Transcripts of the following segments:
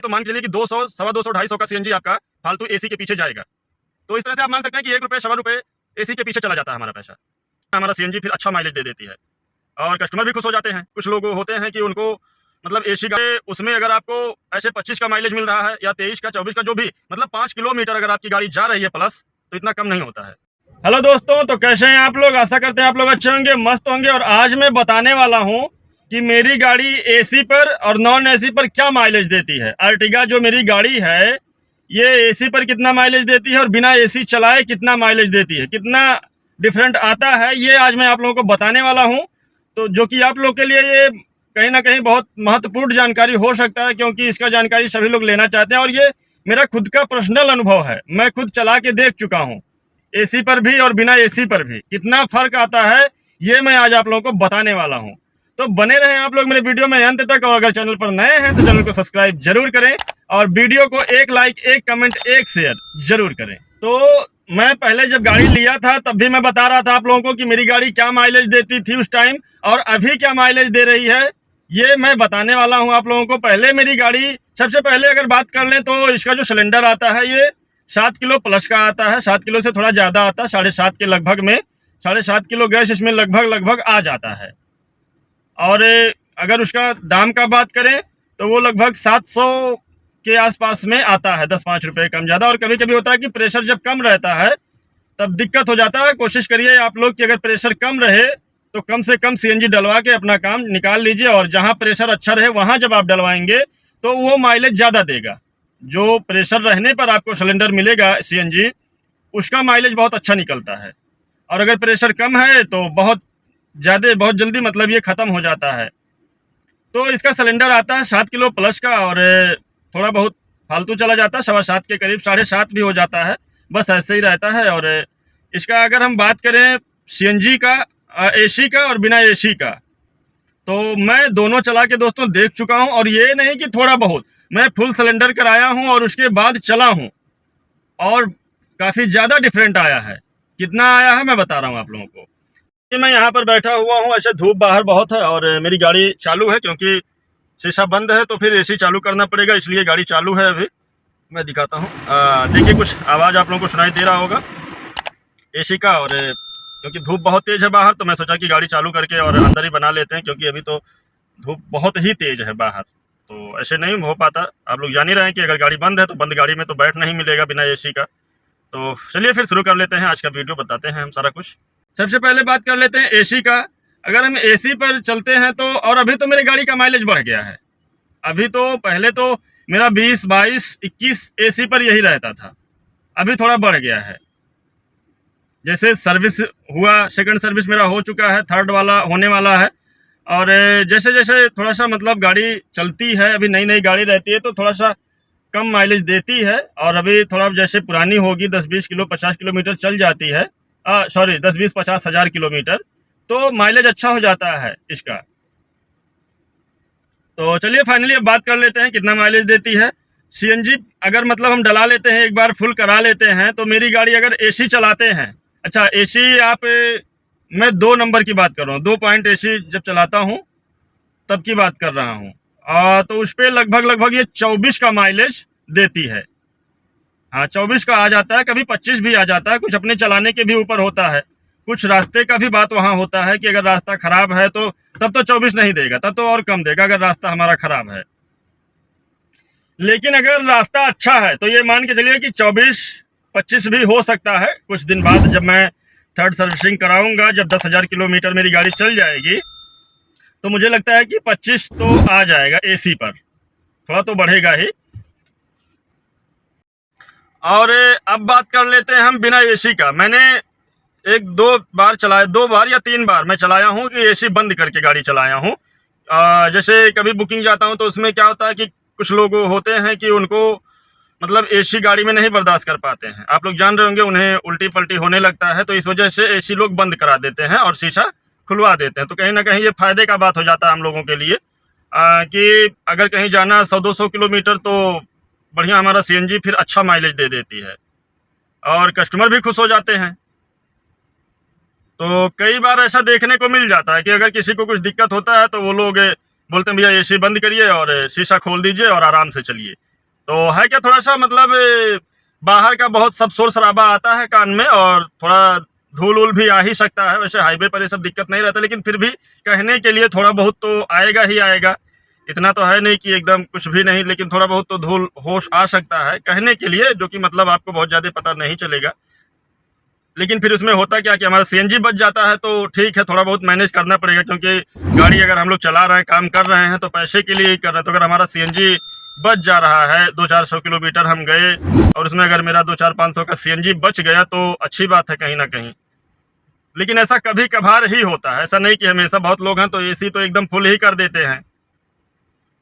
तो मान के चलिए कि 200, सवा 200, 250 का सीएनजी आपका फालतू एसी के पीछे जाएगा। तो इस तरह से आप मान सकते हैं कि 1 रुपये, सवा रुपये एसी के पीछे चला जाता है हमारा पैसा। हमारा सीएनजी फिर अच्छा माइलेज दे देती है और कस्टमर भी खुश हो जाते हैं। कुछ लोग होते हैं कि उनको मतलब एसी का, उसमें अगर आपको ऐसे 25 का माइलेज मिल रहा है या 23 का, 24 का, जो भी मतलब 5 किलोमीटर अगर आपकी गाड़ी जा रही है प्लस, तो इतना कम नहीं होता है। हेलो दोस्तों, तो कैसे हैं आप लोग? आशा करते हैं आप लोग अच्छे होंगे, मस्त होंगे। और आज मैं बताने वाला हूं कि मेरी गाड़ी एसी पर और नॉन एसी पर क्या माइलेज देती है। अर्टिगा जो मेरी गाड़ी है ये एसी पर कितना माइलेज देती है और बिना एसी चलाए कितना माइलेज देती है, कितना डिफरेंट आता है, ये आज मैं आप लोगों को बताने वाला हूं। तो जो कि आप लोग के लिए ये कहीं ना कहीं बहुत महत्वपूर्ण जानकारी हो सकता है, क्योंकि इसका जानकारी सभी लोग लेना चाहते हैं। और ये मेरा खुद का पर्सनल अनुभव है, मैं खुद चला के देख चुका हूँ, एसी पर भी और बिना एसी पर भी कितना फ़र्क आता है, ये मैं आज आप लोगों को बताने वाला हूँ। तो बने रहें आप लोग मेरे वीडियो में अंत तक। और अगर चैनल पर नए हैं तो चैनल को सब्सक्राइब जरूर करें और वीडियो को एक लाइक, एक कमेंट, एक शेयर जरूर करें। तो मैं पहले जब गाड़ी लिया था तब भी मैं बता रहा था आप लोगों को कि मेरी गाड़ी क्या माइलेज देती थी उस टाइम और अभी क्या माइलेज दे रही है, ये मैं बताने वाला हूँ आप लोगों को। पहले मेरी गाड़ी, सबसे पहले अगर बात कर लें तो इसका जो सिलेंडर आता है ये 7 किलो प्लस का आता है। 7 किलो से थोड़ा ज़्यादा आता है, 7.5 के लगभग में। 7.5 किलो गैस इसमें लगभग आ जाता है। और अगर उसका दाम का बात करें तो वो लगभग 700 के आसपास में आता है, 10-5 रुपये कम ज़्यादा। और कभी कभी होता है कि प्रेशर जब कम रहता है तब दिक्कत हो जाता है। कोशिश करिए आप लोग कि अगर प्रेशर कम रहे तो कम से कम सीएनजी डलवा के अपना काम निकाल लीजिए, और जहाँ प्रेशर अच्छा रहे वहाँ जब आप डलवाएंगे तो वो माइलेज ज़्यादा देगा। जो प्रेशर रहने पर आपको सिलेंडर मिलेगा सीएनजी, उसका माइलेज बहुत अच्छा निकलता है। और अगर प्रेशर कम है तो बहुत जल्दी मतलब ये ख़त्म हो जाता है। तो इसका सिलेंडर आता है 7 किलो प्लस का, और थोड़ा बहुत फालतू चला जाता है, 7.25 के करीब, 7.5 भी हो जाता है, बस ऐसे ही रहता है। और इसका अगर हम बात करें सीएनजी का, एसी का और बिना एसी का, तो मैं दोनों चला के दोस्तों देख चुका हूं। और ये नहीं कि थोड़ा बहुत, मैं फुल सिलेंडर कराया हूं और उसके बाद चला हूं, और काफ़ी ज़्यादा डिफरेंट आया है। कितना आया है मैं बता रहा हूं आप लोगों को। मैं यहाँ पर बैठा हुआ हूँ, ऐसे धूप बाहर बहुत है और मेरी गाड़ी चालू है, क्योंकि शीशा बंद है तो फिर एसी चालू करना पड़ेगा, इसलिए गाड़ी चालू है। अभी मैं दिखाता हूँ, देखिए कुछ आवाज़ आप लोगों को सुनाई दे रहा होगा एसी का। और क्योंकि धूप बहुत तेज़ है बाहर, तो मैं सोचा कि गाड़ी चालू करके और अंदर ही बना लेते हैं, क्योंकि अभी तो धूप बहुत ही तेज़ है बाहर, तो ऐसे नहीं हो पाता। आप लोग जान ही रहे हैं कि अगर गाड़ी बंद है तो बंद गाड़ी में तो बैठ नहीं मिलेगा बिना एसी का। तो चलिए फिर शुरू कर लेते हैं आज का वीडियो, बताते हैं हम सारा कुछ। सबसे पहले बात कर लेते हैं एसी का। अगर हम एसी पर चलते हैं तो, और अभी तो मेरी गाड़ी का माइलेज बढ़ गया है। अभी तो पहले तो मेरा 20, 22, 21 एसी पर यही रहता था, अभी थोड़ा बढ़ गया है। जैसे सर्विस हुआ, सेकंड सर्विस मेरा हो चुका है, थर्ड वाला होने वाला है। और जैसे जैसे थोड़ा सा मतलब गाड़ी चलती है, अभी नई नई गाड़ी रहती है तो थोड़ा सा कम माइलेज देती है। और अभी थोड़ा जैसे पुरानी होगी, 10-20 किलो 50 किलोमीटर चल जाती है, 10-20-50 हज़ार किलोमीटर, तो माइलेज अच्छा हो जाता है इसका। तो चलिए फाइनली अब बात कर लेते हैं कितना माइलेज देती है सीएनजी। अगर मतलब हम डला लेते हैं, एक बार फुल करा लेते हैं, तो मेरी गाड़ी अगर एसी चलाते हैं, अच्छा एसी आप, मैं 2 नंबर की बात कर रहा हूँ, 2 पॉइंट एसी जब चलाता हूँ तब की बात कर रहा हूँ, तो उस पर लगभग ये 24 का माइलेज देती है। हाँ, 24 का आ जाता है, कभी 25 भी आ जाता है, कुछ अपने चलाने के भी ऊपर होता है। कुछ रास्ते का भी बात वहाँ होता है कि अगर रास्ता ख़राब है तो तब तो 24 नहीं देगा, तब तो और कम देगा अगर रास्ता हमारा ख़राब है। लेकिन अगर रास्ता अच्छा है तो ये मान के चलिए कि 24-25 भी हो सकता है। कुछ दिन बाद जब मैं थर्ड सर्विसिंग कराऊंगा, जब 10,000 किलोमीटर मेरी गाड़ी चल जाएगी, तो मुझे लगता है कि 25 तो आ जाएगा एसी पर, थोड़ा तो बढ़ेगा ही। और अब बात कर लेते हैं हम बिना एसी का। मैंने 1-2 बार चलाया, 2 बार या 3 बार मैं चलाया हूँ कि एसी बंद करके गाड़ी चलाया हूँ। जैसे कभी बुकिंग जाता हूँ तो उसमें क्या होता है कि कुछ लोग होते हैं कि उनको मतलब एसी गाड़ी में नहीं बर्दाश्त कर पाते हैं। आप लोग जान रहे होंगे, उन्हें उल्टी पल्टी होने लगता है, तो इस वजह से एसी लोग बंद करा देते हैं और शीशा खुलवा देते हैं। तो कहीं ना कहीं ये फ़ायदे का बात हो जाता है हम लोगों के लिए, कि अगर कहीं जाना 100-200 किलोमीटर तो बढ़िया हमारा सीएनजी फिर अच्छा माइलेज दे देती है और कस्टमर भी खुश हो जाते हैं। तो कई बार ऐसा देखने को मिल जाता है कि अगर किसी को कुछ दिक्कत होता है तो वो लोग बोलते हैं भैया एसी बंद करिए और शीशा खोल दीजिए और आराम से चलिए। तो है क्या, थोड़ा सा मतलब बाहर का बहुत सब शोर शराबा आता है कान में, और थोड़ा धूल उल भी आ ही सकता है। वैसे हाईवे पर ये सब दिक्कत नहीं रहता, लेकिन फिर भी कहने के लिए थोड़ा बहुत तो आएगा ही आएगा। इतना तो है नहीं कि एकदम कुछ भी नहीं, लेकिन थोड़ा बहुत तो धूल होश आ सकता है कहने के लिए, जो कि मतलब आपको बहुत ज़्यादा पता नहीं चलेगा। लेकिन फिर उसमें होता क्या कि हमारा सीएनजी बच जाता है, तो ठीक है, थोड़ा बहुत मैनेज करना पड़ेगा, क्योंकि गाड़ी अगर हम लोग चला रहे हैं, काम कर रहे हैं, तो पैसे के लिए ही कर रहे हैं। तो अगर हमारा सीएनजी बच जा रहा है, 200-400 किलोमीटर हम गए और उसमें अगर मेरा 200-500 का सीएनजी बच गया तो अच्छी बात है कहीं ना कहीं। लेकिन ऐसा कभी कभार ही होता है, ऐसा नहीं कि हमेशा। बहुत लोग हैं तो एसी तो एकदम फुल ही कर देते हैं।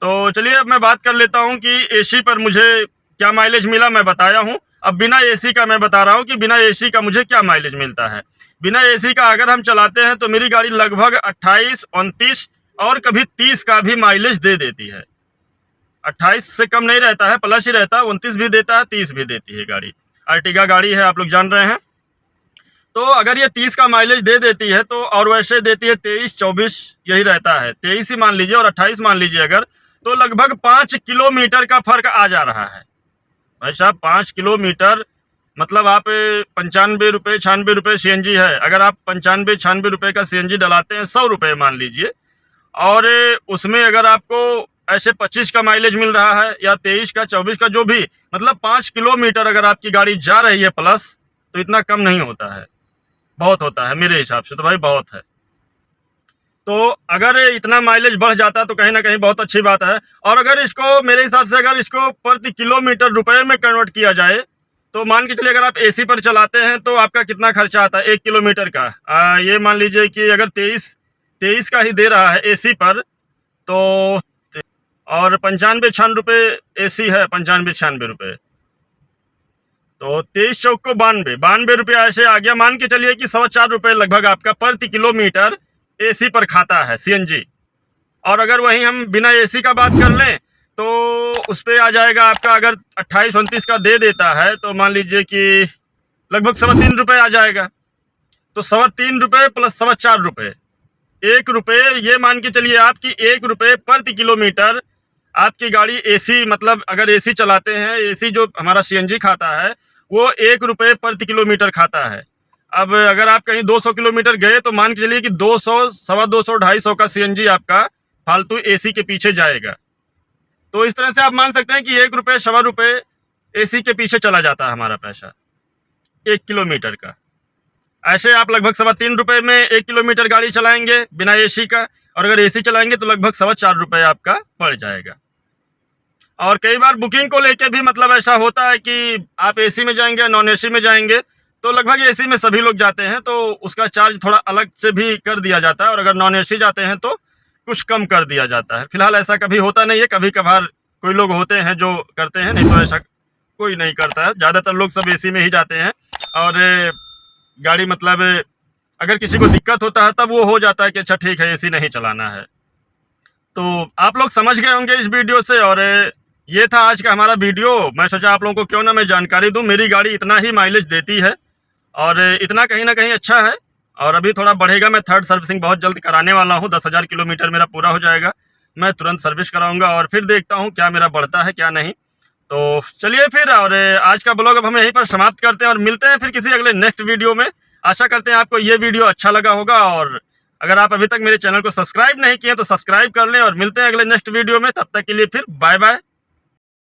तो चलिए अब मैं बात कर लेता हूँ कि एसी पर मुझे क्या माइलेज मिला, मैं बताया हूँ। अब बिना एसी का मैं बता रहा हूँ कि बिना एसी का मुझे क्या माइलेज मिलता है। बिना एसी का अगर हम चलाते हैं तो मेरी गाड़ी लगभग 28, 29 और कभी 30 का भी माइलेज दे देती है। 28 से कम नहीं रहता है, प्लस ही रहता है। 29 भी देता है, 30 भी देती है गाड़ी। अर्टिगा गाड़ी है, आप लोग जान रहे हैं। तो अगर ये 30 का माइलेज दे देती है तो, और वैसे देती है 23, 24 यही रहता है, 23 ही मान लीजिए और 28 मान लीजिए अगर, तो लगभग 5 किलोमीटर का फर्क आ जा रहा है भाई साहब। 5 किलोमीटर मतलब आप 95 रुपये 96 रुपये सीएनजी है, अगर आप 95-96 रुपये का सीएनजी डलाते हैं, 100 रुपये मान लीजिए, और उसमें अगर आपको ऐसे 25 का माइलेज मिल रहा है या 23 का 24 का, जो भी मतलब 5 किलोमीटर अगर आपकी गाड़ी जा रही है प्लस, तो इतना कम नहीं होता है, बहुत होता है मेरे हिसाब से तो भाई, बहुत है। तो अगर इतना माइलेज बढ़ जाता है तो कहीं ना कहीं बहुत अच्छी बात है। और अगर इसको मेरे हिसाब से अगर इसको प्रति किलोमीटर रुपए में कन्वर्ट किया जाए, तो मान के चलिए अगर आप एसी पर चलाते हैं तो आपका कितना खर्चा आता है 1 किलोमीटर का। ये मान लीजिए कि अगर 23 का ही दे रहा है एसी पर, तो और 95-96 रुपये एसी है, 95-96 रुपये, तो 23 चौक को 92 रुपया ऐसे आ गया। मान के चलिए कि 4.25 रुपये लगभग आपका प्रति किलोमीटर एसी पर खाता है सीएनजी। और अगर वहीं हम बिना एसी का बात कर लें तो उस पर आ जाएगा आपका, अगर 28-29 का दे देता है तो मान लीजिए कि लगभग 3.25 रुपये आ जाएगा। तो 3.25 रुपये प्लस 4.25 रुपये, 1 रुपये, ये मान के चलिए आपकी 1 रुपये प्रति किलोमीटर आपकी गाड़ी एसी, मतलब अगर एसी चलाते हैं, एसी जो हमारा सीएनजी खाता है वो 1 रुपये प्रति किलोमीटर खाता है। अब अगर आप कहीं 200 किलोमीटर गए तो मान के चलिए कि 200, 250, 250 का सीएनजी आपका फालतू एसी के पीछे जाएगा। तो इस तरह से आप मान सकते हैं कि 1 रुपये, 1.25 रुपये एसी के पीछे चला जाता है हमारा पैसा 1 किलोमीटर का। ऐसे आप लगभग 3.25 रुपये में 1 किलोमीटर गाड़ी चलाएंगे बिना एसी का, और अगर एसी चलाएंगे तो लगभग 4.25 रुपये आपका पड़ जाएगा। और कई बार बुकिंग को लेके भी मतलब ऐसा होता है कि आप एसी में जाएंगे, नॉन एसी में जाएंगे, तो लगभग एसी में सभी लोग जाते हैं तो उसका चार्ज थोड़ा अलग से भी कर दिया जाता है, और अगर नॉन एसी जाते हैं तो कुछ कम कर दिया जाता है। फिलहाल ऐसा कभी होता नहीं है, कभी कभार कोई लोग होते हैं जो करते हैं, नहीं तो ऐसा कोई नहीं करता है। ज़्यादातर लोग सब एसी में ही जाते हैं। और गाड़ी मतलब अगर किसी को दिक्कत होता है तब वो हो जाता है कि अच्छा ठीक है एसी नहीं चलाना है। तो आप लोग समझ गए होंगे इस वीडियो से, और ये था आज का हमारा वीडियो। मैं सोचा आप लोगों को क्यों ना मैं जानकारी दूं। मेरी गाड़ी इतना ही माइलेज देती है और इतना कहीं ना कहीं अच्छा है, और अभी थोड़ा बढ़ेगा। मैं थर्ड सर्विसिंग बहुत जल्द कराने वाला हूं, 10,000 किलोमीटर मेरा पूरा हो जाएगा, मैं तुरंत सर्विस कराऊंगा और फिर देखता हूं क्या मेरा बढ़ता है क्या नहीं। तो चलिए फिर, और आज का ब्लॉग अब हम यहीं पर समाप्त करते हैं और मिलते हैं फिर किसी अगले नेक्स्ट वीडियो में। आशा करते हैं आपको ये वीडियो अच्छा लगा होगा, और अगर आप अभी तक मेरे चैनल को सब्सक्राइब नहीं किए तो सब्सक्राइब कर लें, और मिलते हैं अगले नेक्स्ट वीडियो में। तब तक के लिए फिर बाय बाय।